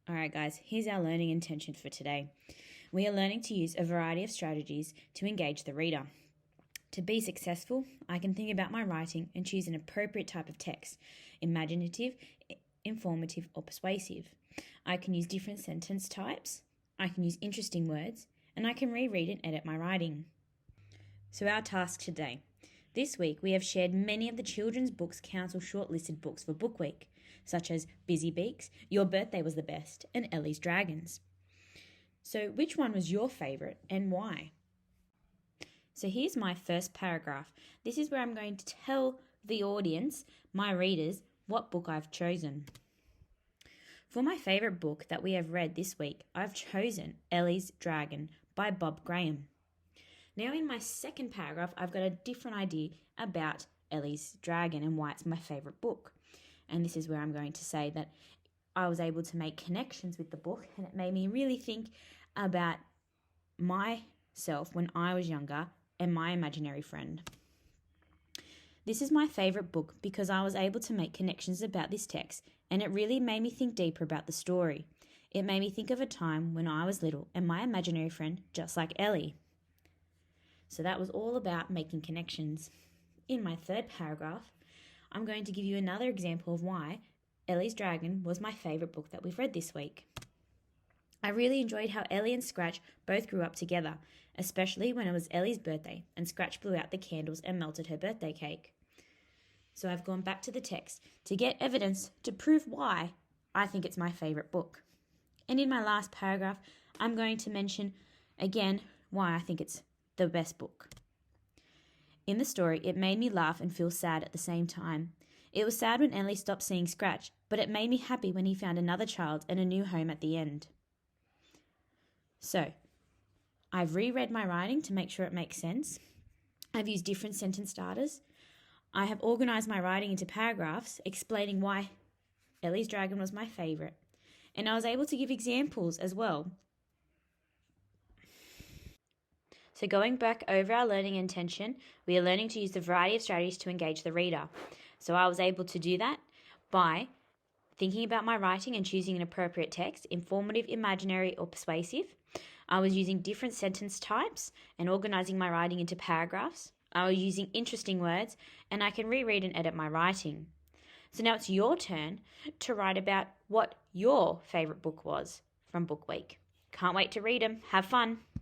Alright guys, here's our learning intention for today. We are learning to use a variety of strategies to engage the reader. To be successful, I can think about my writing and choose an appropriate type of text, imaginative, informative, or persuasive. I can use different sentence types, I can use interesting words, and I can reread and edit my writing. So our task today. This week we have shared many of the Children's Books Council shortlisted books for Book Week, such as Busy Beaks, Your Birthday Was the Best, and Ellie's Dragons. So which one was your favourite and why? So here's my first paragraph. This is where I'm going to tell the audience, my readers, what book I've chosen. For my favourite book that we have read this week, I've chosen Ellie's Dragon by Bob Graham. Now in my second paragraph, I've got a different idea about Ellie's Dragon and why it's my favourite book. And this is where I'm going to say that I was able to make connections with the book and it made me really think about myself when I was younger and my imaginary friend. This is my favourite book because I was able to make connections about this text and it really made me think deeper about the story. It made me think of a time when I was little and my imaginary friend just like Ellie. So that was all about making connections. In my third paragraph, I'm going to give you another example of why Ellie's Dragon was my favourite book that we've read this week. I really enjoyed how Ellie and Scratch both grew up together, especially when it was Ellie's birthday and Scratch blew out the candles and melted her birthday cake. So I've gone back to the text to get evidence to prove why I think it's my favourite book. And in my last paragraph, I'm going to mention again why I think it's the best book. In the story, it made me laugh and feel sad at the same time. It was sad when Ellie stopped seeing Scratch, but it made me happy when he found another child and a new home at the end. So, I've reread my writing to make sure it makes sense. I've used different sentence starters. I have organised my writing into paragraphs explaining why Ellie's Dragon was my favourite. And I was able to give examples as well. So going back over our learning intention, we are learning to use the variety of strategies to engage the reader. So I was able to do that by thinking about my writing and choosing an appropriate text, informative, imaginary, or persuasive. I was using different sentence types and organising my writing into paragraphs. I was using interesting words, and I can reread and edit my writing. So now it's your turn to write about what your favourite book was from Book Week. Can't wait to read them. Have fun.